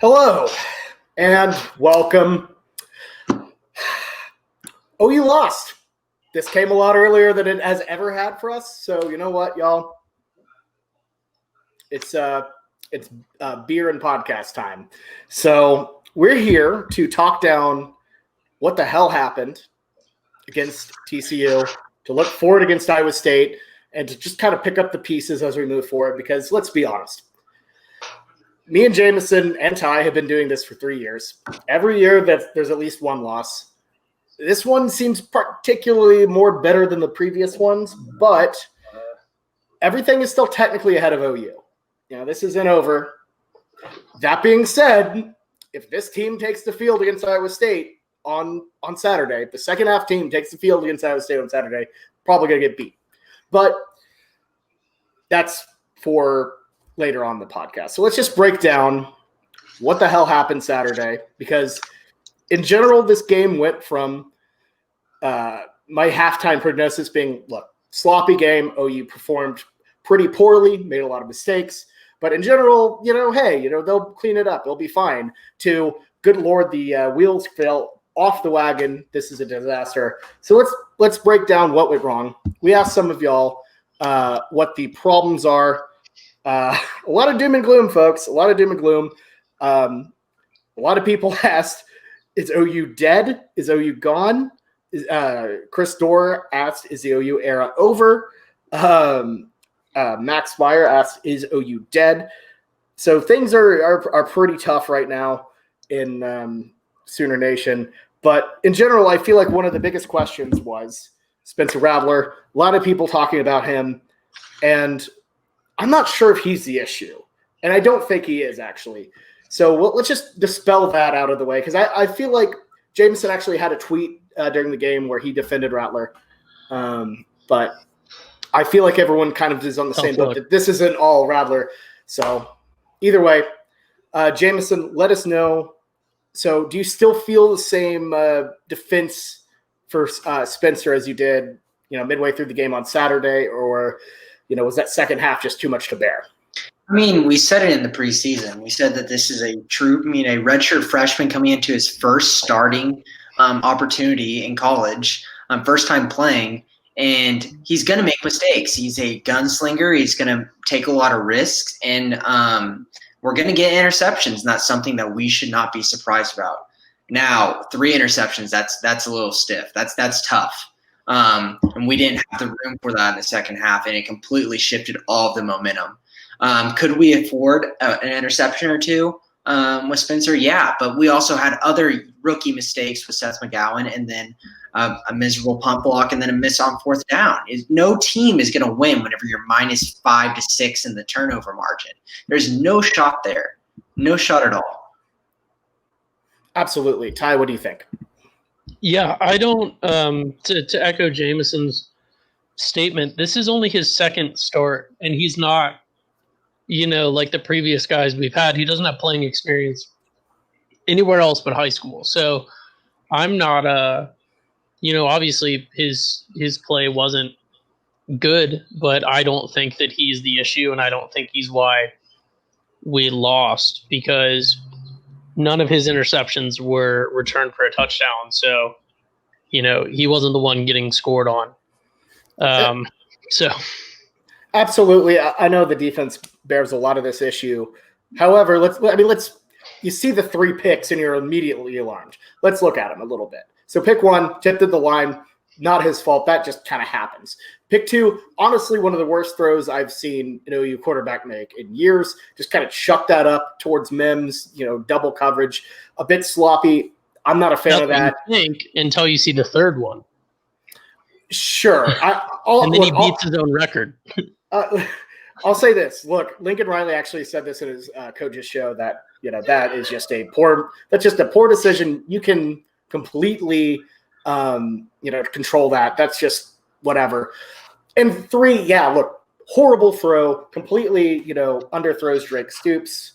Hello and welcome. OU lost. This came a lot earlier than it has ever had for us. So you know what, y'all? It's beer and podcast time. So we're here to talk down what the hell happened against TCU, to look forward against Iowa State, and to just kind of pick up the pieces as we move forward. Because let's be honest, me and Jamison and Ty have been doing this for 3 years. Every year that there's at least one loss. This one seems particularly more better than the previous ones, but everything is still technically ahead of OU. You know, this isn't over. That being said, if this team takes the field against Iowa State on Saturday, if the second half team takes the field against Iowa State on Saturday, probably going to get beat. But that's for later on the podcast. So let's just break down what the hell happened Saturday, because in general, this game went from my halftime prognosis being, look, sloppy game. OU performed pretty poorly, made a lot of mistakes. But in general, hey, they'll clean it up. They'll be fine. To, good Lord, the wheels fell off the wagon. This is a disaster. So let's break down what went wrong. We asked some of y'all what the problems are. A lot of doom and gloom, folks. A lot of doom and gloom. A lot of people asked, is OU dead? Is OU gone? Chris Dorr asked, is the OU era over? Max Meyer asked, is OU dead? So things are pretty tough right now in Sooner Nation. But in general, I feel like one of the biggest questions was Spencer Rattler. A lot of people talking about him. And I'm not sure if he's the issue. And I don't think he is, actually. So let's just dispel that out of the way, because I feel like Jamison actually had a tweet during the game where he defended Rattler. But I feel like everyone kind of is on the same boat that this isn't all Rattler. So either way, Jamison, let us know. So do you still feel the same defense for Spencer as you did, midway through the game on Saturday, or was that second half just too much to bear? I mean, we said it in the preseason. We said that this is a redshirt freshman coming into his first starting opportunity in college, first time playing, and he's going to make mistakes. He's a gunslinger. He's going to take a lot of risks, and we're going to get interceptions. And that's something that we should not be surprised about. Now, 3 interceptions, that's a little stiff. That's tough. And we didn't have the room for that in the second half, and it completely shifted all of the momentum. Could we afford an interception or two with Spencer? Yeah, but we also had other rookie mistakes with Seth McGowan, and then a miserable punt block, and then a miss on fourth down. No team is going to win whenever you're -5 to 6 in the turnover margin. There's no shot there. No shot at all. Absolutely. Ty, what do you think? Yeah, I don't to echo Jamison's statement, this is only his second start, and he's not like the previous guys we've had. He doesn't have playing experience anywhere else but high school. So I'm not obviously his play wasn't good, but I don't think that he's the issue, and I don't think he's why we lost, because none of his interceptions were returned for a touchdown. So, he wasn't the one getting scored on. So absolutely. I know the defense bears a lot of this issue. However, you see the 3 picks and you're immediately alarmed. Let's look at them a little bit. So pick 1, tipped at the line, not his fault. That just kind of happens. Pick 2, honestly, one of the worst throws I've seen an OU quarterback make in years. Just kind of chuck that up towards Mims, double coverage, a bit sloppy. I'm not a fan of that. Until you see the third one. Sure. And then he beats his own record. I'll say this. Look, Lincoln Riley actually said this in his coach's show that, that is just a poor decision. You can completely, control that. That's just whatever. And 3, yeah, look, horrible throw, completely, underthrows Drake Stoops.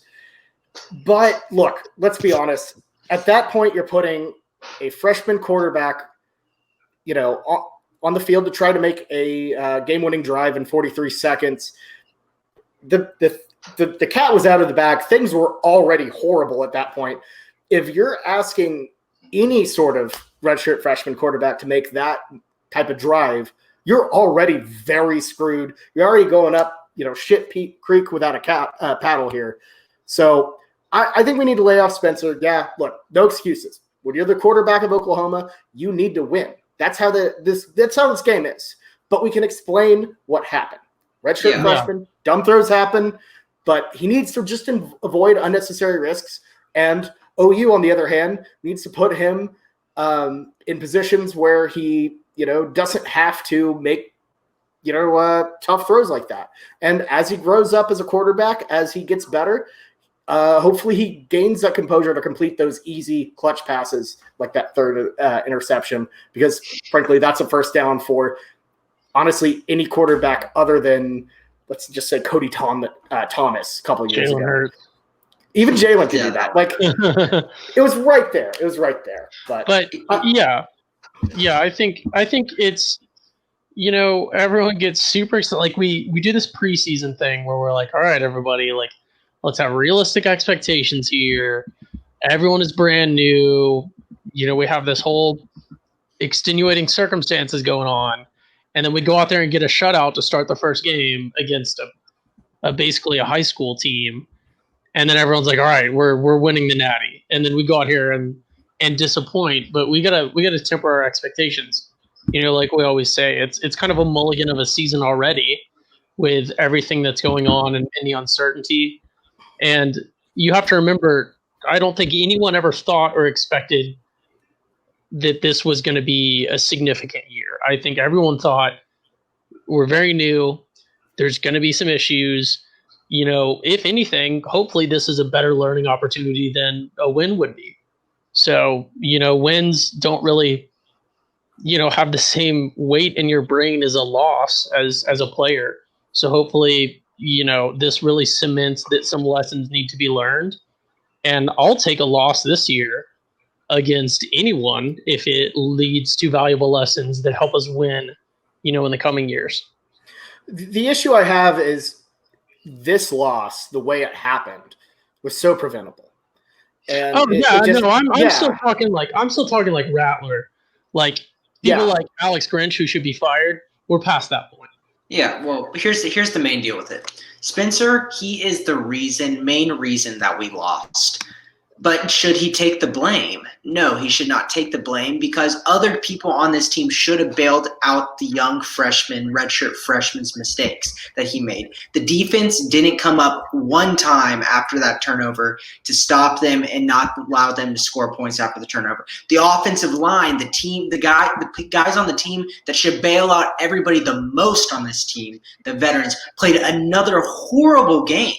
But look, let's be honest. At that point, you're putting a freshman quarterback, on the field to try to make a game-winning drive in 43 seconds. The the cat was out of the bag. Things were already horrible at that point. If you're asking any sort of redshirt freshman quarterback to make that type of drive, you're already very screwed. You're already going up, shit creek without a paddle here. So I think we need to lay off Spencer. Yeah, look, no excuses. When you're the quarterback of Oklahoma, you need to win. That's how this game is. But we can explain what happened. Redshirt freshman, dumb throws happen, but he needs to just avoid unnecessary risks. And OU, on the other hand, needs to put him in positions where he, doesn't have to make, tough throws like that. And as he grows up as a quarterback, as he gets better, hopefully he gains that composure to complete those easy clutch passes like that third interception, because frankly, that's a first down for honestly any quarterback other than, let's just say, Cody Thomas a couple of years ago. Hurts. Even Jalen can do that. Like it was right there. It was right there. But I think it's, everyone gets super excited. Like we do this preseason thing where we're like, all right, everybody, like, let's have realistic expectations here. Everyone is brand new. We have this whole extenuating circumstances going on. And then we go out there and get a shutout to start the first game against basically a high school team. And then everyone's like, all right, we're winning the Natty. And then we go out here and disappoint. But we gotta temper our expectations. Like we always say, it's kind of a mulligan of a season already with everything that's going on and the uncertainty. And you have to remember, I don't think anyone ever thought or expected that this was going to be a significant year. I think everyone thought we're very new. There's going to be some issues. If anything, hopefully this is a better learning opportunity than a win would be. So, wins don't really, have the same weight in your brain as a loss as a player. So hopefully, this really cements that some lessons need to be learned. And I'll take a loss this year against anyone if it leads to valuable lessons that help us win, in the coming years. The issue I have is this loss, the way it happened, was so preventable. And I'm still talking like Rattler, like people like Alex Grinch who should be fired. We're past that point. Yeah, well, here's the main deal with it. Spencer, he is the main reason that we lost. But should he take the blame? No, he should not take the blame, because other people on this team should have bailed out the young redshirt freshman's mistakes that he made. The defense didn't come up one time after that turnover to stop them and not allow them to score points after the turnover. The offensive line, the guys on the team that should bail out everybody the most on this team, the veterans, played another horrible game.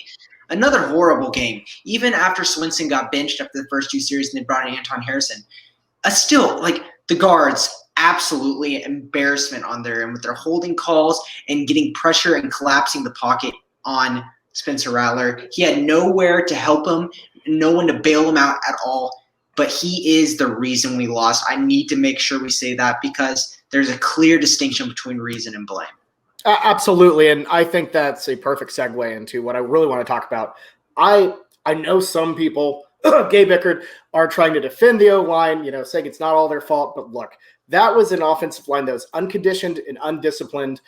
Even after Swinson got benched after the first two series and they brought in Anton Harrison. Still, like, the guards, absolutely embarrassment on their end with their holding calls and getting pressure and collapsing the pocket on Spencer Rattler. He had nowhere to help him, no one to bail him out at all. But he is the reason we lost. I need to make sure we say that, because there's a clear distinction between reason and blame. Absolutely, and I think that's a perfect segue into what I really want to talk about. I know some people, Gabe Bickard, are trying to defend the O-line, saying it's not all their fault. But look, that was an offensive line that was unconditioned and undisciplined.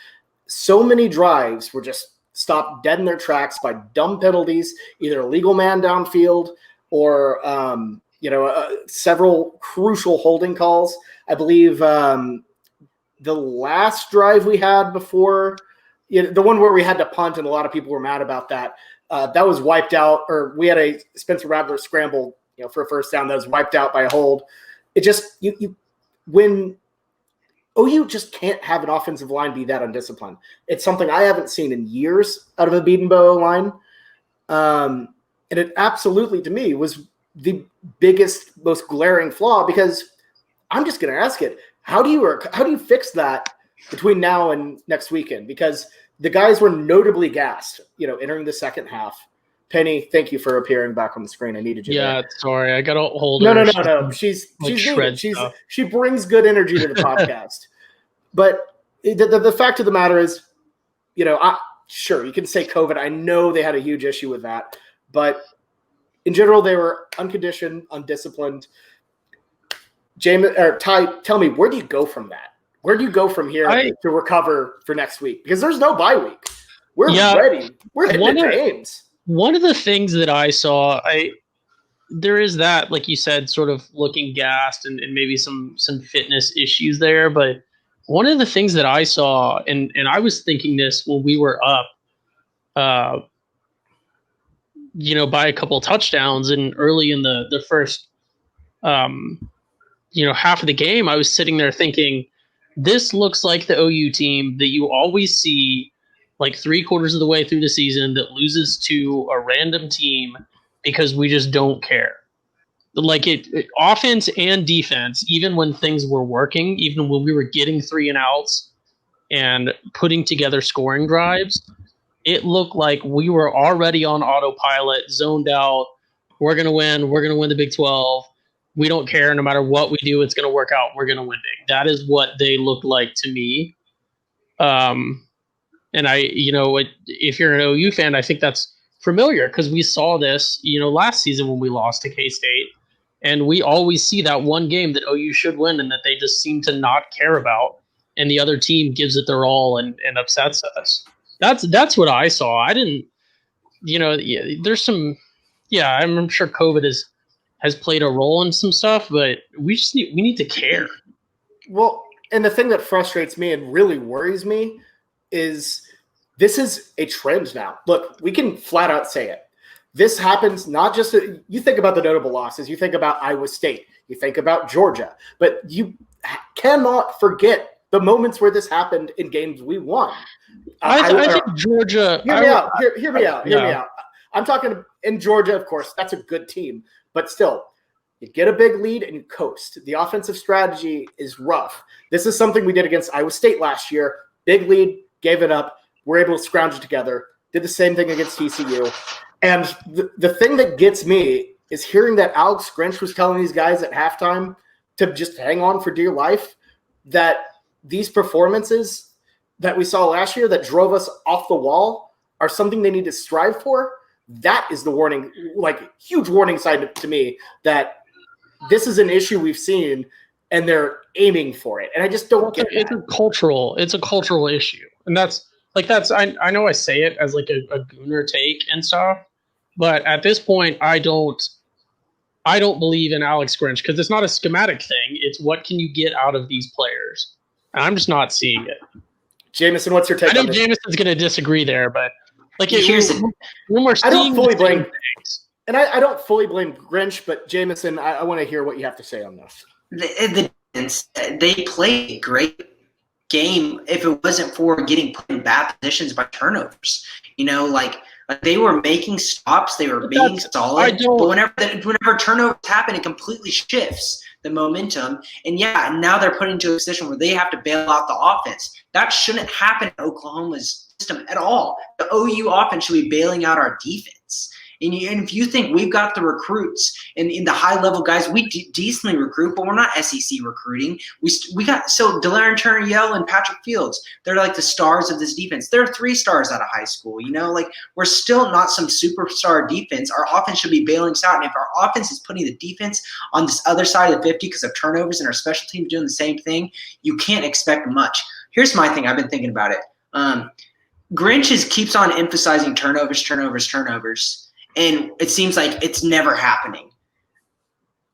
So many drives were just stopped dead in their tracks by dumb penalties, either a legal man downfield or several crucial holding calls. I believe the last drive we had before, the one where we had to punt and a lot of people were mad about that, that was wiped out, or we had a Spencer Rattler scramble, for a first down that was wiped out by a hold. It just, when OU just can't have an offensive line be that undisciplined. It's something I haven't seen in years out of a Beatonbow line. And it absolutely, to me, was the biggest, most glaring flaw, because I'm just going to ask it. How do you fix that between now and next weekend? Because the guys were notably gassed, entering the second half. Penny, thank you for appearing back on the screen. I needed you. Yeah, there. Sorry, I got to hold her. No. She's needed. She brings good energy to the podcast. But the fact of the matter is, sure, you can say COVID. I know they had a huge issue with that, but in general, they were unconditioned, undisciplined. Ty, tell me, where do you go from that? Where do you go from here to recover for next week? Because there's no bye week. We're ready. We're hitting the games. One of the things that I saw, there is that, like you said, sort of looking gassed and maybe some fitness issues there. But one of the things that I saw, and I was thinking this when we were up, by a couple of touchdowns and early in the first, half of the game, I was sitting there thinking, this looks like the OU team that you always see like 3/4 of the way through the season that loses to a random team because we just don't care. Like offense and defense, even when things were working, even when we were getting 3 and outs and putting together scoring drives, it looked like we were already on autopilot, zoned out. We're going to win. We're going to win the Big 12. We don't care. No matter what we do, it's going to work out. We're going to win big. That is what they looked like to me. And if you're an OU fan, I think that's familiar because we saw this, last season when we lost to K-State. And we always see that one game that OU should win and that they just seem to not care about. And the other team gives it their all and upsets us. That's what I saw. I didn't, there's some, I'm sure COVID has played a role in some stuff, but we need to care. Well, and the thing that frustrates me and really worries me is this is a trend now. Look, we can flat out say it. This happens not just – you think about the notable losses. You think about Iowa State. You think about Georgia. But you cannot forget the moments where this happened in games we won. I think Georgia – Hear me out. I'm talking in Georgia, of course. That's a good team. But still, you get a big lead and you coast. The offensive strategy is rough. This is something we did against Iowa State last year. Big lead, gave it up. We're able to scrounge it together. Did the same thing against TCU. And the thing that gets me is hearing that Alex Grinch was telling these guys at halftime to just hang on for dear life, that these performances that we saw last year that drove us off the wall are something they need to strive for. That is the warning, like huge warning sign to me that this is an issue we've seen and they're aiming for it. And I just don't get it. It's a cultural issue. And I know I say it as like a gooner take and stuff, but at this point I don't believe in Alex Grinch because it's not a schematic thing. It's what can you get out of these players? And I'm just not seeing it. Jamison, what's your take? I know Jamison's going to disagree there, but when we're seeing, I don't fully blame, and I don't fully blame Grinch, but Jamison, I want to hear what you have to say on this. They played a great game if it wasn't for getting put in bad positions by turnovers. Like they were making stops, they were being solid. But whenever turnovers happen, it completely shifts the momentum. And now they're put into a position where they have to bail out the offense. That shouldn't happen in Oklahoma's system at all. The OU offense should be bailing out our defense. And if you think we've got the recruits and in the high-level guys, we decently recruit, but we're not SEC recruiting. We got De'Aaron Turner-Yell and Patrick Fields. They're like the stars of this defense. They're 3 stars out of high school. Like we're still not some superstar defense. Our offense should be bailing us out. And if our offense is putting the defense on this other side of the 50 because of turnovers and our special teams doing the same thing, you can't expect much. Here's my thing. I've been thinking about it. Grinch keeps on emphasizing turnovers. And it seems like it's never happening.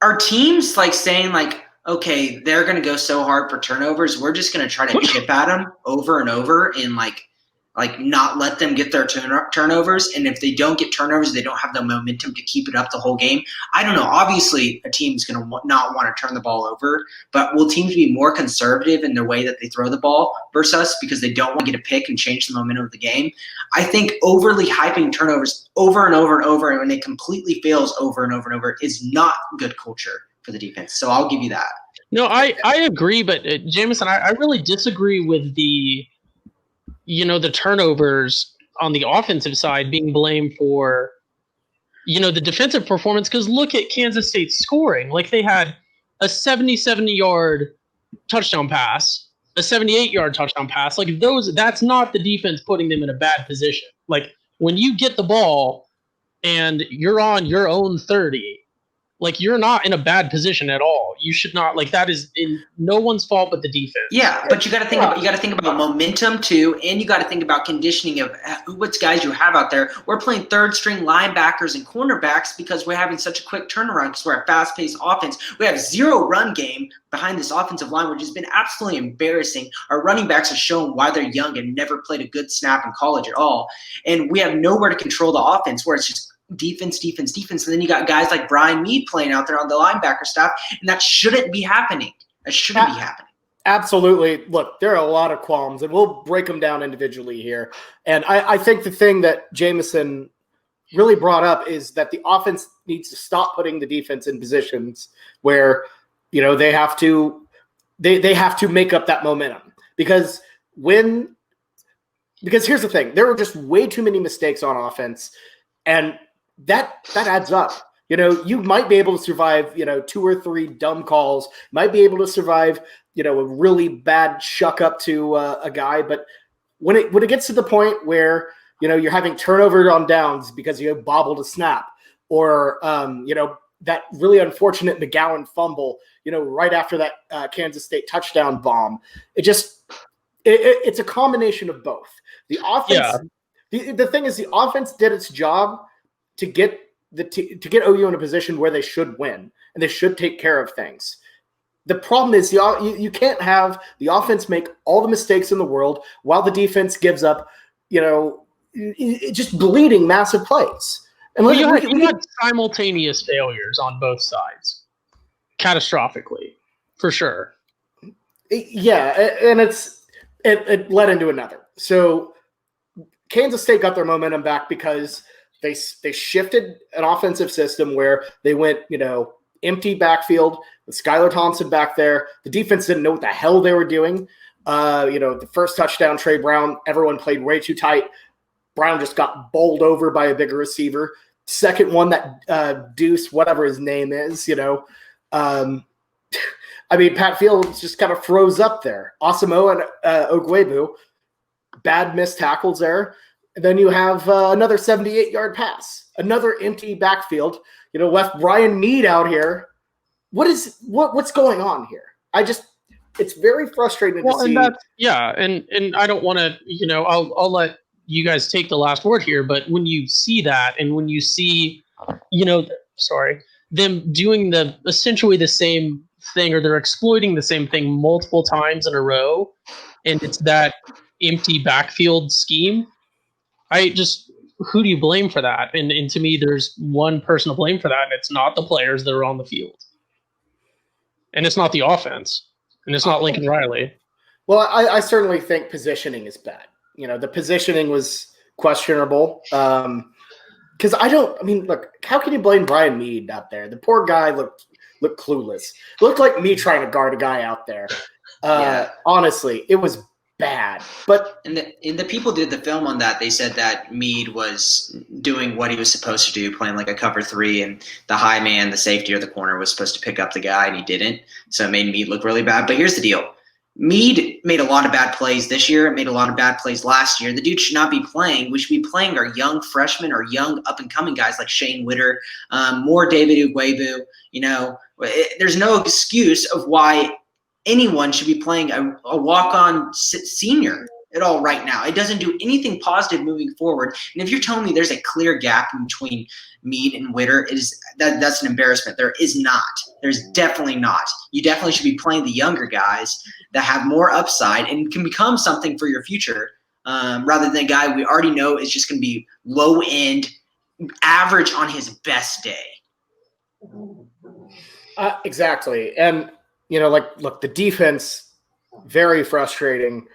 Are teams like saying like, okay, they're going to go so hard for turnovers, we're just going to try to chip at them over and over and like not let them get their turnovers. And if they don't get turnovers, they don't have the momentum to keep it up the whole game. I don't know. Obviously, a team's going to not want to turn the ball over, but will teams be more conservative in their way that they throw the ball versus us because they don't want to get a pick and change the momentum of the game? I think overly hyping turnovers over and over and over, and when it completely fails over and over and over, is not good culture for the defense. So I'll give you that. No, I agree, but Jamison, I really disagree with the turnovers on the offensive side being blamed for, the defensive performance. Because look at Kansas State's scoring. Like they had a 70-yard touchdown pass a 78-yard touchdown pass. Like that's not the defense putting them in a bad position. Like when you get the ball and you're on your own 30, like you're not in a bad position at all. You should not, like, that is in no one's fault but the defense. Yeah, but you got to think about momentum too, and you got to think about conditioning of what guys you have out there. We're playing third string linebackers and cornerbacks because we're having such a quick turnaround because we're a fast paced offense. We have zero run game behind this offensive line, which has been absolutely embarrassing. Our running backs have shown why they're young and never played a good snap in college at all, and we have nowhere to control the offense where it's just defense. And then you got guys like Brian Mead playing out there on the linebacker staff, and that shouldn't be happening. That shouldn't be happening. Absolutely. Look, there are a lot of qualms, and we'll break them down individually here. And I think the thing that Jamison really brought up is that the offense needs to stop putting the defense in positions where, you know, they have to make up that momentum. Because here's the thing, there were just way too many mistakes on offense, and that adds up. You know, you might be able to survive, you know, 2 or 3 dumb calls, might be able to survive, you know, a really bad shuck up to a guy. But when it gets to the point where, you know, you're having turnover on downs because you have bobbled a snap, or, you know, that really unfortunate McGowan fumble, you know, right after that Kansas State touchdown bomb, it's a combination of both. The offense, the thing is, the offense did its job to get OU in a position where they should win and they should take care of things. The problem is you can't have the offense make all the mistakes in the world while the defense gives up, you know, just bleeding massive plays. And you had simultaneous failures on both sides, catastrophically, for sure. Yeah, and it led into another. So Kansas State got their momentum back because they shifted an offensive system where they went, you know, empty backfield with Skylar Thompson back there. The defense didn't know what the hell they were doing. You know, the first touchdown, Trey Brown, everyone played way too tight. Brown just got bowled over by a bigger receiver. Second one, that Deuce, whatever his name is, you know. I mean, Pat Fields just kind of froze up there. Osimo and Ogwebu, bad missed tackles there. And then you have another 78-yard pass, another empty backfield. You know, left Brian Mead out here. What's going on here? It's very frustrating to see. And I don't want to, you know, I'll let you guys take the last word here, but when you see that, and when you see, you know, them doing essentially the same thing, or they're exploiting the same thing multiple times in a row, and it's that empty backfield scheme, who do you blame for that? And to me, there's one person to blame for that, and it's not the players that are on the field. And it's not the offense. And it's not Lincoln Riley. Well, I certainly think positioning is bad. You know, the positioning was questionable. Because look, how can you blame Brian Mead out there? The poor guy looked clueless. Looked like me trying to guard a guy out there. Honestly, it was bad. But and the people did the film on that. They said that Mead was doing what he was supposed to do, playing like a cover 3, and the high man, the safety or the corner, was supposed to pick up the guy, and he didn't. So it made Mead look really bad. But here's the deal. Mead made a lot of bad plays this year, made a lot of bad plays last year. The dude should not be playing. We should be playing our young freshmen or young up-and-coming guys like Shane Witter, more David Ugwebu. You know, there's no excuse of why anyone should be playing a walk-on senior at all right now. It doesn't do anything positive moving forward. And if you're telling me there's a clear gap in between Mead and Witter, that's an embarrassment. There is not. There's definitely not. You definitely should be playing the younger guys that have more upside and can become something for your future, rather than a guy we already know is just going to be low-end, average on his best day. Exactly. And, you know, look, the defense, very frustrating.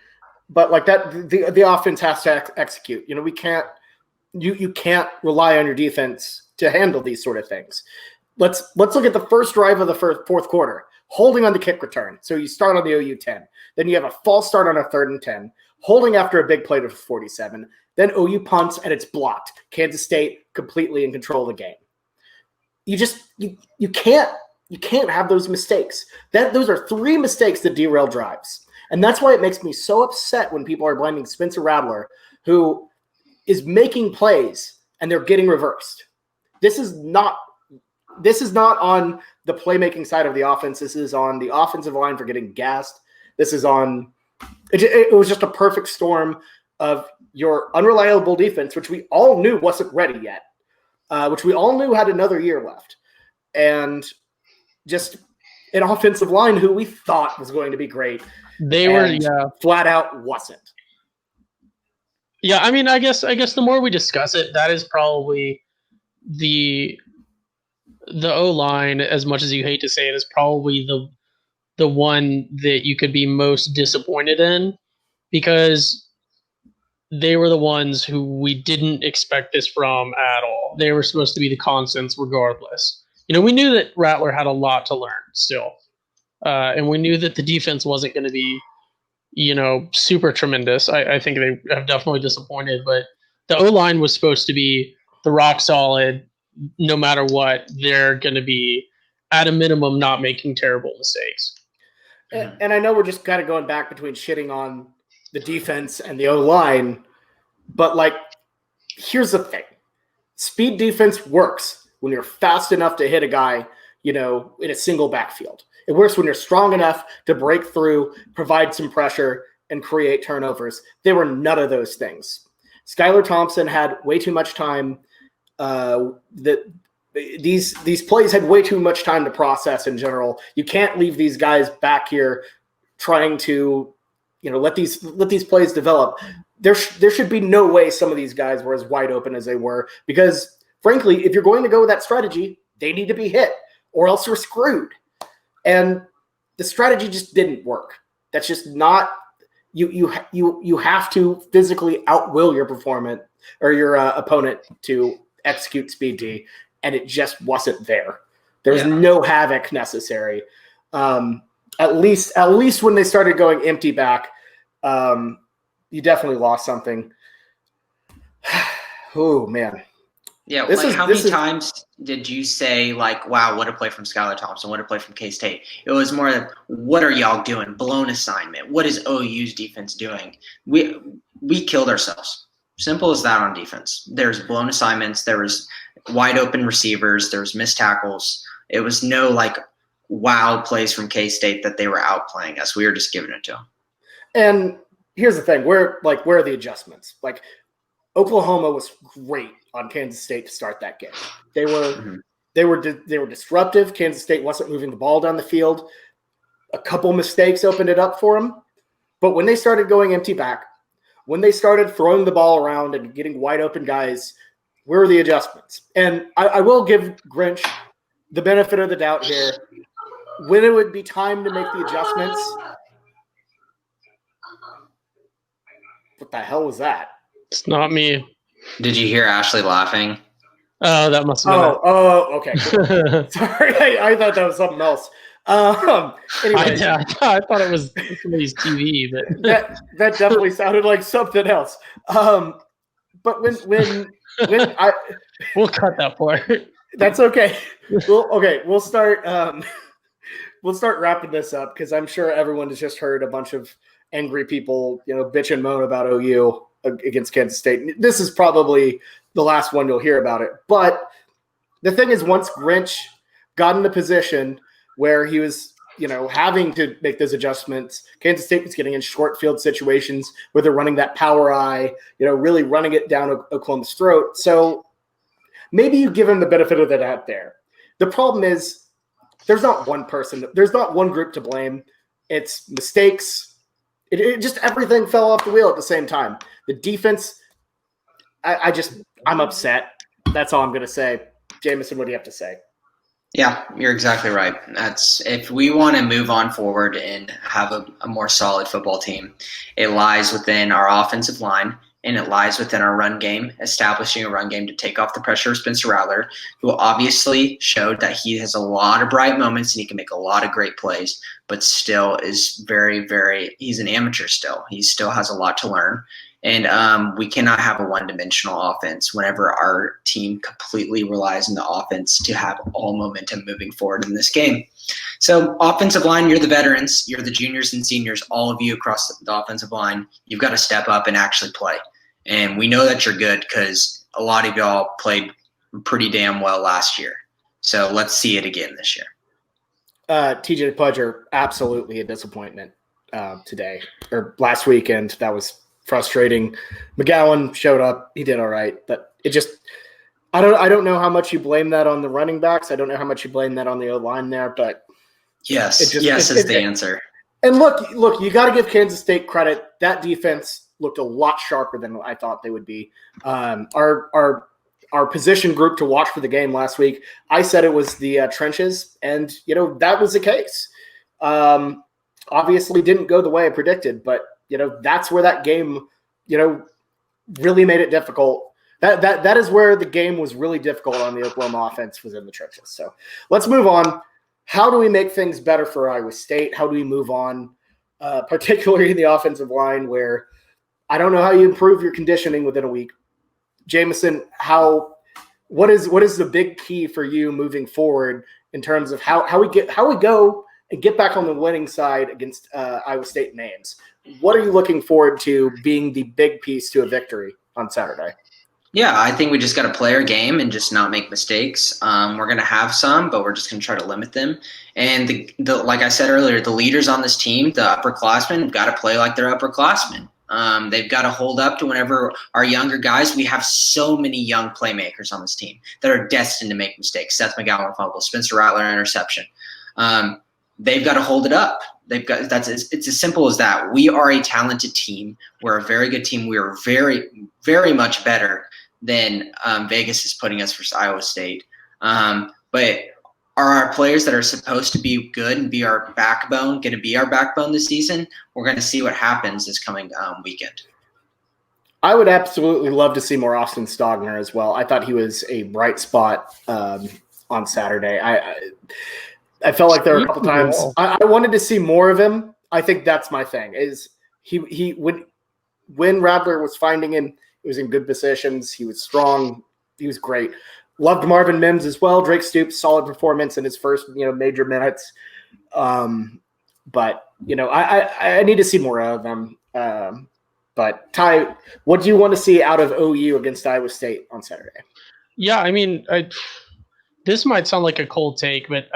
But like that, the offense has to execute. You know, you can't rely on your defense to handle these sort of things. Let's look at the first drive of the fourth quarter, holding on the kick return. So you start on the OU 10. Then you have a false start on a 3rd and 10, holding after a big play to 47. Then OU punts and it's blocked. Kansas State completely in control of the game. You can't have those mistakes. Those are 3 mistakes that derail drives. And that's why it makes me so upset when people are blaming Spencer Rattler, who is making plays and they're getting reversed. This is not on the playmaking side of the offense. This is on the offensive line for getting gassed. This is on it was just a perfect storm of your unreliable defense, which we all knew wasn't ready yet, which we all knew had another year left, and just an offensive line who we thought was going to be great. They were flat out wasn't. Yeah, I mean, I guess the more we discuss it, that is probably the O-line, as much as you hate to say it, is probably the one that you could be most disappointed in, because they were the ones who we didn't expect this from at all. They were supposed to be the constants regardless. We knew that Rattler had a lot to learn still. And we knew that the defense wasn't going to be, super tremendous. I think they have definitely disappointed, but the O-line was supposed to be the rock solid. No matter what, they're going to be, at a minimum, not making terrible mistakes. And I know we're just kind of going back between shitting on the defense and the O-line, but here's the thing. Speed defense works when you're fast enough to hit a guy, in a single backfield. It works when you're strong enough to break through, provide some pressure, and create turnovers. They were none of those things. Skylar Thompson had way too much time. These plays had way too much time to process in general. You can't leave these guys back here trying to, let these plays develop. There should be no way some of these guys were as wide open as they were, because frankly, if you're going to go with that strategy, they need to be hit or else you're screwed. And the strategy just didn't work. That's just not you have to physically outwill your performance or your opponent to execute speed D, and it just wasn't there. There's no havoc necessary. At least when they started going empty back, you definitely lost something. Oh man. Yeah, how many times did you say, wow, what a play from Skylar Thompson, what a play from K-State? It was more like, what are y'all doing? Blown assignment. What is OU's defense doing? We killed ourselves. Simple as that on defense. There's blown assignments. There was wide open receivers. There was missed tackles. It was no, wow plays from K-State that they were outplaying us. We were just giving it to them. And here's the thing. Where are the adjustments? Oklahoma was great on Kansas State to start that game. They were disruptive. Kansas State wasn't moving the ball down the field. A couple mistakes opened it up for them. But when they started going empty back, when they started throwing the ball around and getting wide open guys, where are the adjustments? And I will give Grinch the benefit of the doubt here. When it would be time to make the adjustments. What the hell was that? It's not me. Did you hear Ashley laughing? Oh, that must have been it. Oh, okay. Cool. Sorry, I thought that was something else. Anyway, I thought it was somebody's TV, but that definitely sounded like something else. But when I we'll cut that part. That's okay. We'll start wrapping this up, because I'm sure everyone has just heard a bunch of angry people, bitch and moan about OU against Kansas State. This is probably the last one you'll hear about it. But the thing is, once Grinch got in the position where he was, having to make those adjustments, Kansas State was getting in short field situations where they're running that power eye, really running it down Oklahoma's throat. So maybe you give him the benefit of the doubt there. The problem is there's not one person, there's not one group to blame. It's mistakes. It just everything fell off the wheel at the same time. The defense, I'm upset. That's all I'm going to say. Jamison, what do you have to say? Yeah, you're exactly right. If we want to move on forward and have a more solid football team, it lies within our offensive line, and it lies within our run game, establishing a run game to take off the pressure of Spencer Rattler, who obviously showed that he has a lot of bright moments and he can make a lot of great plays, but still is very, very – he's an amateur still. He still has a lot to learn. And we cannot have a one-dimensional offense whenever our team completely relies on the offense to have all momentum moving forward in this game. So offensive line, you're the veterans, you're the juniors and seniors, all of you across the offensive line. You've got to step up and actually play. And we know that you're good because a lot of y'all played pretty damn well last year. So let's see it again this year. TJ Pudger, absolutely a disappointment today or last weekend. That was frustrating. McGowan showed up. He did all right. But it just – I don't know how much you blame that on the running backs. I don't know how much you blame that on the O-line there. But yes is the answer. And look, you got to give Kansas State credit. That defense looked a lot sharper than I thought they would be. Our position group to watch for the game last week, I said it was the trenches, and that was the case. Obviously, didn't go the way I predicted, but that's where that game, really made it difficult. That is where the game was really difficult on the Oklahoma offense, was in the trenches. So let's move on. How do we make things better for Iowa State? How do we move on, particularly in the offensive line, where I don't know how you improve your conditioning within a week. Jamison, what is the big key for you moving forward in terms of how we go and get back on the winning side against Iowa State and Ames? What are you looking forward to being the big piece to a victory on Saturday? Yeah, I think we just got to play our game and just not make mistakes. We're going to have some, but we're just going to try to limit them. And the like I said earlier, the leaders on this team, the upperclassmen, have got to play like they're upperclassmen. They've got to hold up to whenever our younger guys. We have so many young playmakers on this team that are destined to make mistakes. Seth McGowan fumble, Spencer Rattler interception. They've got to hold it up. It's as simple as that. We are a talented team. We're a very good team. We are very, very much better than Vegas is putting us for Iowa State. But are our players that are supposed to be good and be our backbone going to be our backbone this season? We're going to see what happens this coming weekend. I would absolutely love to see more Austin Stogner as well. I thought he was a bright spot on Saturday. I felt like there were a couple times I wanted to see more of him. I think that's my thing. Is he when Rattler was finding him, he was in good positions. He was strong. He was great. Loved Marvin Mims as well. Drake Stoops, solid performance in his first major minutes. But I need to see more of them. But Ty, what do you want to see out of OU against Iowa State on Saturday? Yeah, I mean, this might sound like a cold take, but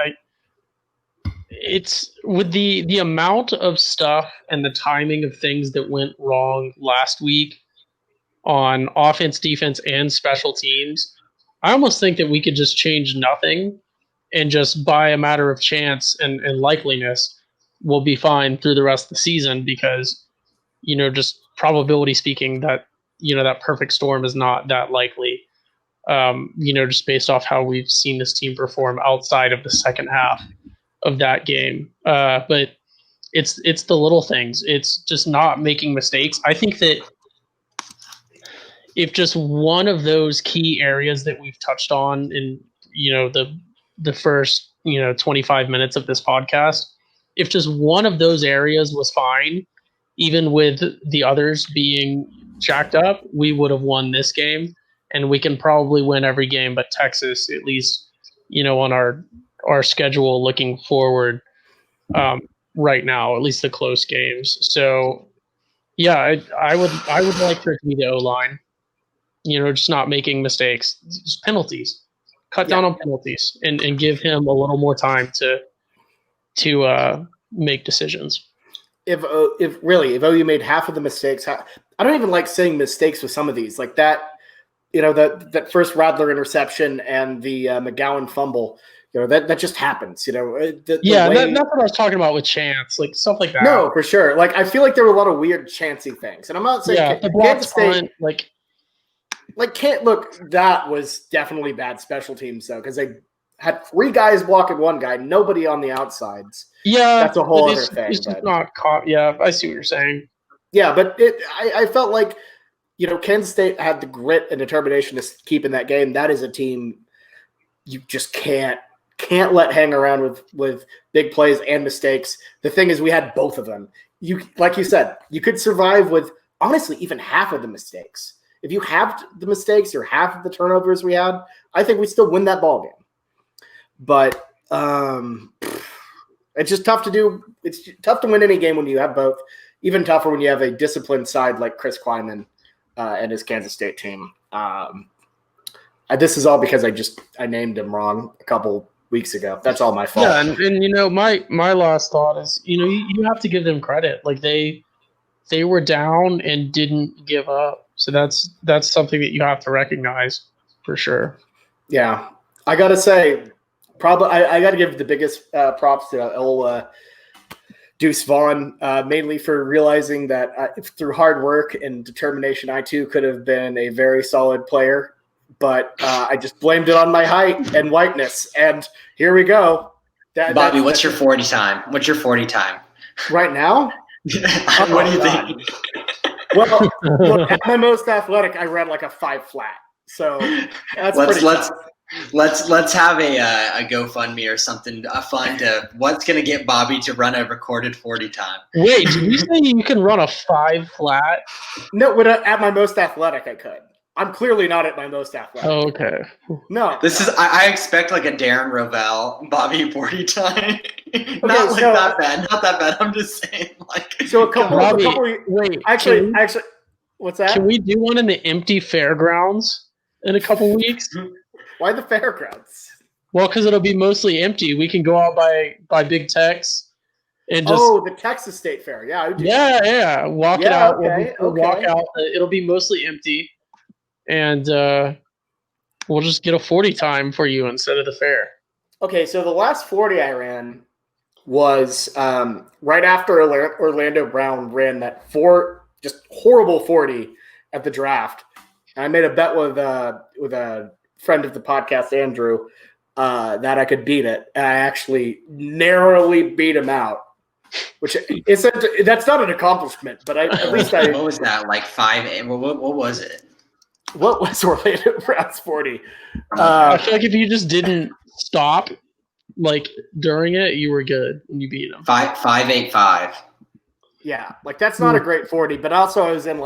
it's with the amount of stuff and the timing of things that went wrong last week on offense, defense, and special teams. I almost think that we could just change nothing and just by a matter of chance and likeliness, we'll be fine through the rest of the season because, just probability speaking that, that perfect storm is not that likely, just based off how we've seen this team perform outside of the second half of that game. But it's the little things. It's just not making mistakes. I think that if just one of those key areas that we've touched on in, the first, 25 minutes of this podcast, if just one of those areas was fine, even with the others being jacked up, we would have won this game, and we can probably win every game but Texas, at least, on our schedule looking forward right now, at least the close games. So yeah, I would like for it to be the O-line. Just not making mistakes, just penalties, cut down on penalties and give him a little more time to make decisions. If OU made half of the mistakes, I don't even like saying mistakes with some of these, like that, that first Rattler interception and the McGowan fumble, that just happens, that's what I was talking about with chance, like stuff like that. No, for sure. Like, I feel like there were a lot of weird chancy things, and I'm not saying the block punt, that was definitely bad special teams though, because they had 3 guys blocking 1 guy, nobody on the outsides. Yeah, that's a whole other thing. It's just not caught. Yeah, I see what you're saying. Yeah, but I felt like Kansas State had the grit and determination to keep in that game. That is a team you just can't let hang around with big plays and mistakes. The thing is, we had both of them. Like you said, you could survive with honestly even half of the mistakes. If you have the mistakes or half of the turnovers we had, I think we still win that ball game. But it's just tough to do. It's tough to win any game when you have both. Even tougher when you have a disciplined side like Chris Kleiman and his Kansas State team. This is all because I named him wrong a couple weeks ago. That's all my fault. Yeah, and my last thought is, you have to give them credit. Like they were down and didn't give up. So that's something that you have to recognize for sure. Yeah, I gotta say, probably I gotta give the biggest props to old Deuce Vaughn, mainly for realizing that through hard work and determination, I too could have been a very solid player. But I just blamed it on my height and whiteness, and here we go. Bobby, what's your 40 time? What's your 40 time? Right now? What do you think? Well, look, at my most athletic, I ran like a 5 flat. So that's let's have a GoFundMe or something fun to what's going to get Bobby to run a recorded 40 time. Wait, did you say you can run a 5 flat? No, but at my most athletic, I could. I'm clearly not at my most athletic. Oh, okay. No. I expect like a Darren Rovell Bobby 40 time. Not that bad. Not that bad. I'm just saying So a couple wait. Actually, what's that? Can we do one in the empty fairgrounds in a couple weeks? Why the fairgrounds? Well, because it'll be mostly empty. We can go out by Big Tex and just the Texas State Fair. Yeah. Yeah. Walk it out. Okay, we'll walk out. It'll be mostly empty. And we'll just get a 40 time for you instead of the fair. Okay, so the last 40 I ran was right after Orlando Brown ran that just horrible 40 at the draft. And I made a bet with a friend of the podcast, Andrew, that I could beat it. And I actually narrowly beat him out, which that's not an accomplishment, but at least I. What was that? Like 5? What was it? What was Orlando Brown's 40? I feel like if you just didn't stop during it, you were good and you beat him. 5.85. Yeah, that's not a great 40, but also I was in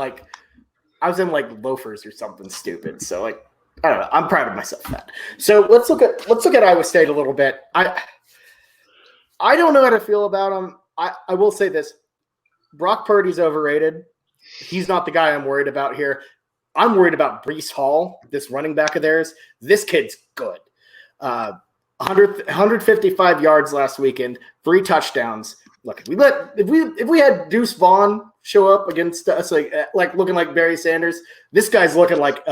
loafers or something stupid. So I don't know. I'm proud of myself for that. So let's look at Iowa State a little bit. I don't know how to feel about them. I will say this: Brock Purdy's overrated. He's not the guy I'm worried about here. I'm worried about Breece Hall, this running back of theirs. This kid's good. 155 yards last weekend, 3 touchdowns. Look, if we had Deuce Vaughn show up against us, like looking like Barry Sanders, this guy's looking like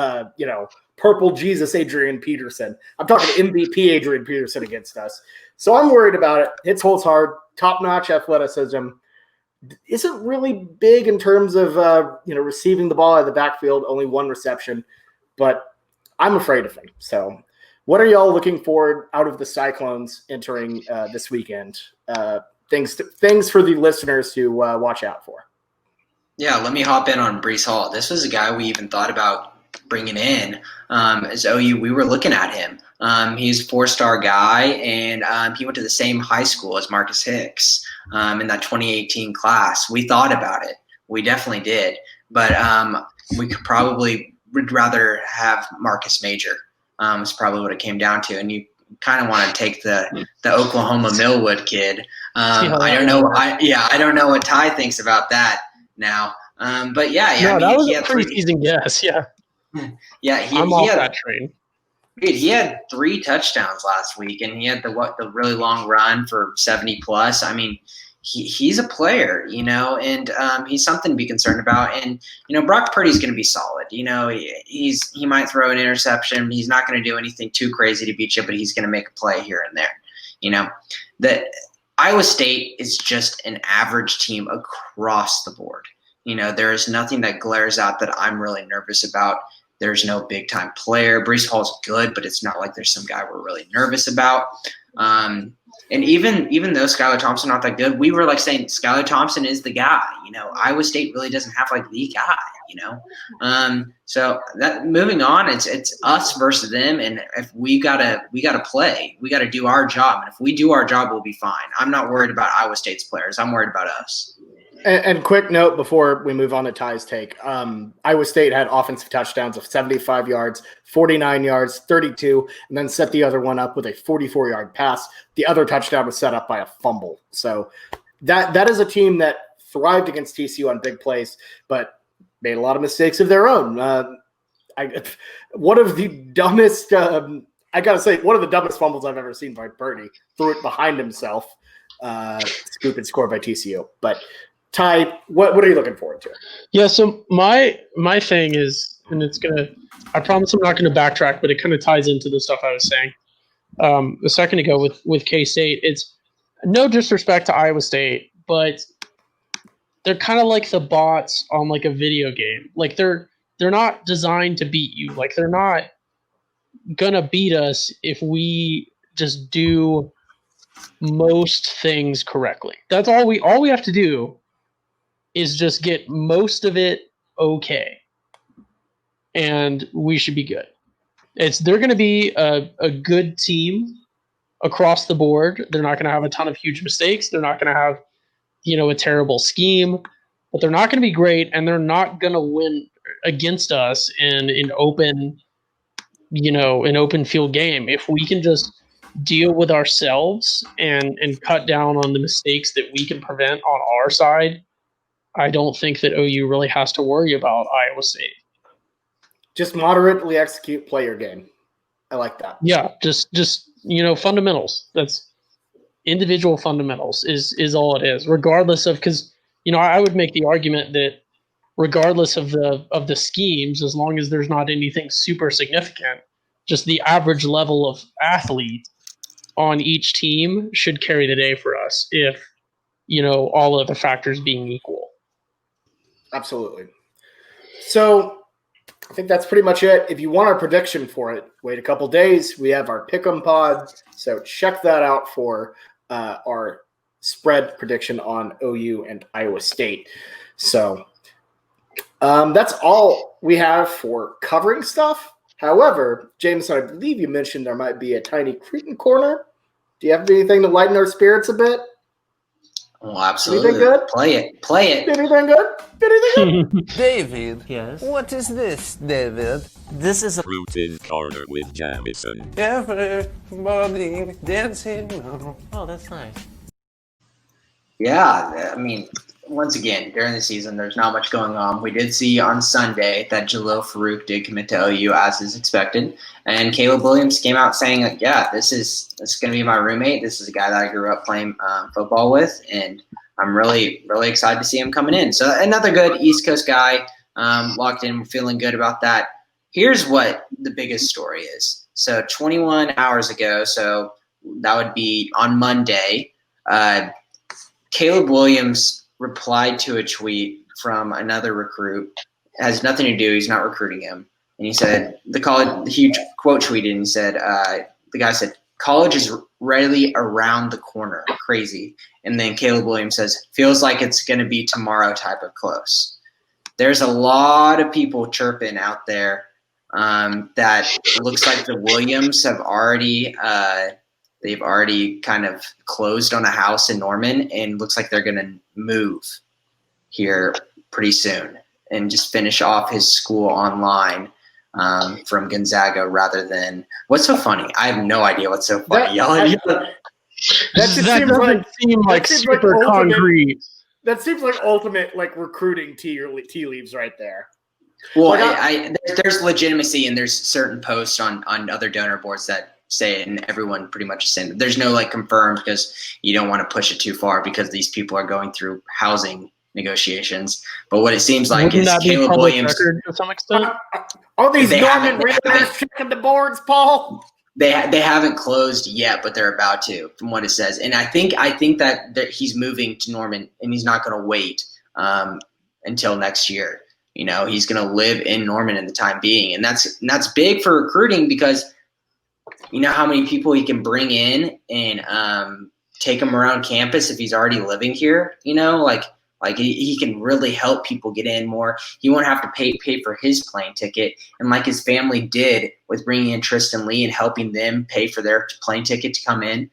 purple Jesus Adrian Peterson. I'm talking MVP Adrian Peterson against us. So I'm worried about it. Hits holes hard, top-notch athleticism. Isn't really big in terms of receiving the ball out of the backfield, only 1 reception, but I'm afraid of him. So what are y'all looking for out of the Cyclones entering this weekend? Things for the listeners to watch out for. Yeah, let me hop in on Breece Hall. This was a guy we even thought about bringing in as OU. We were looking at him. He's a 4-star guy, and he went to the same high school as Marcus Hicks in that 2018 class. We thought about it. We definitely did. But would rather have Marcus Major. Is probably what it came down to. And you kind of want to take the Oklahoma Millwood kid. I don't know. I don't know what Ty thinks about that now. But yeah. No, that was a preseason guess. Yeah. Yeah, I'm off that train. Dude, he had 3 touchdowns last week, and he had the really long run for 70 plus. I mean, he's a player, and he's something to be concerned about. And Brock Purdy's going to be solid. He might throw an interception. He's not going to do anything too crazy to beat you, but he's going to make a play here and there. That Iowa State is just an average team across the board. There is nothing that glares out that I'm really nervous about. There's no big-time player. Breece Hall's good, but it's not like there's some guy we're really nervous about. And even though Skylar Thompson not that good, we were saying Skylar Thompson is the guy. Iowa State really doesn't have the guy. So that moving on, it's us versus them, and if we gotta play, we gotta do our job, and if we do our job, we'll be fine. I'm not worried about Iowa State's players. I'm worried about us. And quick note before we move on to Ty's take. Iowa State had offensive touchdowns of 75 yards, 49 yards, 32, and then set the other one up with a 44-yard pass. The other touchdown was set up by a fumble. So that is a team that thrived against TCU on big plays, but made a lot of mistakes of their own. One of the dumbest I got to say, one of the dumbest fumbles I've ever seen by Purdy. Threw it behind himself. Scoop and score by TCU. But Ty, what are you looking forward to? Yeah, so my thing is, and I promise I'm not going to backtrack, but it kind of ties into the stuff I was saying a second ago with K-State. It's no disrespect to Iowa State, but they're kind of like the bots on like a video game. Like they're not designed to beat you. Like they're not gonna beat us if we just do most things correctly. That's all we have to do is just get most of it okay, and we should be good. They're going to be a good team across the board. They're not going to have a ton of huge mistakes. They're not going to have a terrible scheme, but they're not going to be great, and they're not going to win against us in an open field game. If we can just deal with ourselves and cut down on the mistakes that we can prevent on our side, I don't think that OU really has to worry about Iowa State. Just moderately execute, play your game. I like that. Yeah, just fundamentals. That's individual fundamentals is all it is, regardless of, because I would make the argument that regardless of the schemes, as long as there's not anything super significant, just the average level of athlete on each team should carry the day for us if all of the factors being equal. Absolutely. So I think that's pretty much it. If you want our prediction for it, wait a couple days. We have our Pick'em pod, so check that out for our spread prediction on OU and Iowa State. So that's all we have for covering stuff. However, Jamison, I believe you mentioned there might be a tiny Cretan corner. Do you have anything to lighten our spirits a bit? Oh, absolutely. Anything good? Play it. Anything good? David. Yes? What is this, David? This is a Cretan corner with Jamison. Everybody dancing. Oh, that's nice. Yeah, I mean, once again, during the season, there's not much going on. We did see on Sunday that Jalil Farouk did commit to OU as is expected. And Caleb Williams came out saying, like, yeah, this is going to be my roommate. This is a guy that I grew up playing football with. And I'm really, really excited to see him coming in. So another good East Coast guy locked in. We're feeling good about that. Here's what the biggest story is. So 21 hours ago, so that would be on Monday, Caleb Williams replied to a tweet from another recruit. It has nothing to do. He's not recruiting him. And he said, he quote tweeted and he said, the guy said, college is readily around the corner. Crazy. And then Caleb Williams says, feels like it's going to be tomorrow type of close. There's a lot of people chirping out there that looks like the Williams have already they've already kind of closed on a house in Norman, and looks like they're going to move here pretty soon and just finish off his school online from Gonzaga rather than – what's so funny? I have no idea what's so funny. That doesn't seem like super concrete. That seems like ultimate recruiting tea leaves right there. Well, there's legitimacy, and there's certain posts on other donor boards that say it, and everyone pretty much is saying that there's no confirmed, because you don't want to push it too far because these people are going through housing negotiations. But what it seems like is Caleb Williams to some extent. All these Norman realtors checking the boards, Paul. They haven't closed yet, but they're about to, from what it says. And I think that he's moving to Norman, and he's not going to wait until next year. He's going to live in Norman in the time being, and that's big for recruiting, because you know how many people he can bring in and take them around campus if he's already living here. He can really help people get in more. He won't have to pay for his plane ticket, and like his family did with bringing in Tristan Lee and helping them pay for their plane ticket to come in.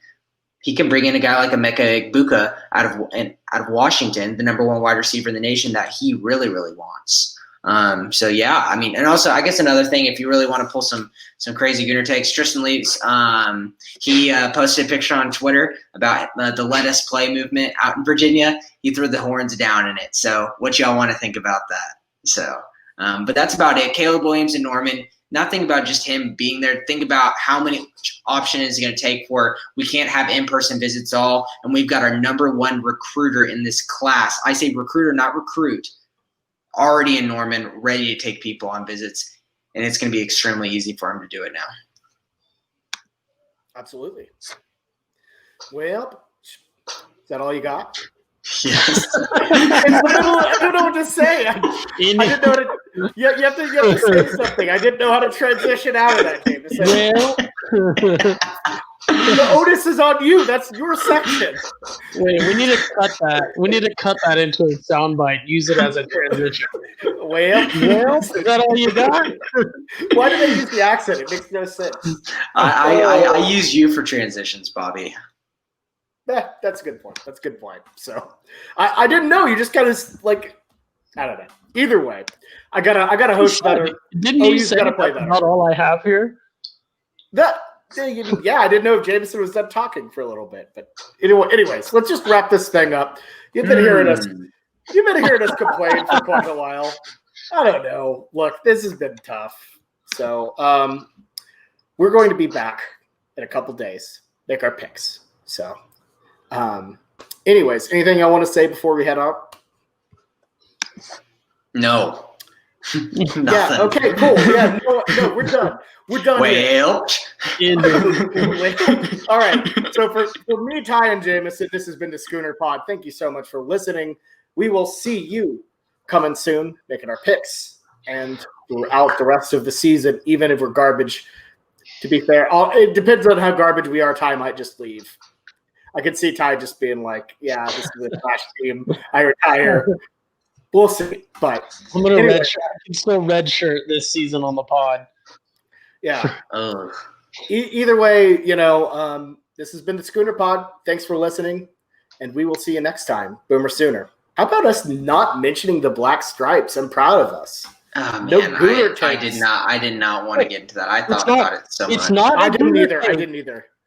he can bring in a guy like Emeka Egbuka out of Washington, the number 1 wide receiver in the nation that he really, really wants. So yeah, I mean, and also I guess another thing, if you really want to pull some crazy Gooner takes, Tristan Leeds, he posted a picture on Twitter about the Let Us Play movement out in Virginia. He threw the horns down in it. So what y'all want to think about that? So, but that's about it. Caleb Williams and Norman. Nothing about just him being there. Think about how many options is going to take for we can't have in-person visits all, and we've got our number 1 recruiter in this class. I say recruiter, not recruit. Already in Norman, ready to take people on visits, and it's going to be extremely easy for him to do it now. Absolutely. Well, is that all you got? Yes. I don't know what to say. I didn't know how to. You have to say something. I didn't know how to transition out of that game. The Otis is on you. That's your section. Wait, we need to cut that. We need to cut that into a soundbite. Use it as a transition. Well, Is that all you got? Why do they use the accent? It makes no sense. I use you for transitions, Bobby. That's a good point. That's a good point. So I didn't know. You just kind of like, I don't know. Either way, I gotta host better. Didn't you say that's not all I have here? Yeah, I didn't know if Jamison was done talking for a little bit, but anyways, let's just wrap this thing up. You've been hearing us complain for quite a while. I don't know. Look, this has been tough. So we're going to be back in a couple days, make our picks. So anyways, anything I want to say before we head out? No. Yeah, okay, cool. Yeah, no, we're done. We're done. Well, all right. So for me, Ty, and Jamison, this has been the Schooner Pod. Thank you so much for listening. We will see you coming soon, making our picks, and throughout the rest of the season, even if we're garbage. To be fair, it depends on how garbage we are. Ty might just leave. I could see Ty just being like, "Yeah, this is a trash team. I retire." We'll see. But I'm gonna red shirt. I can still red shirt this season on the pod. Yeah. Either way, this has been the Schooner Pod. Thanks for listening, and we will see you next time. Boomer Sooner. How about us not mentioning the black stripes? I'm proud of us. Oh, No man, Gooner I takes. did not want to get into that. I thought about it so much. It's not. I didn't either.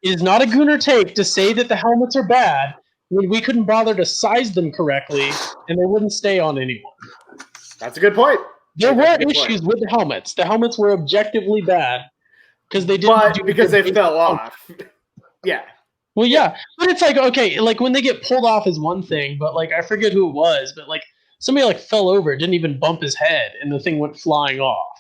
It is not a Gooner take to say that the helmets are bad when we couldn't bother to size them correctly and they wouldn't stay on anyone. That's a good point. There were issues with the helmets. The helmets were objectively bad because they didn't. Because they fell off. Yeah. Well, yeah, but it's like, okay, like when they get pulled off is one thing, but like I forget who it was, but like somebody like fell over, didn't even bump his head, and the thing went flying off.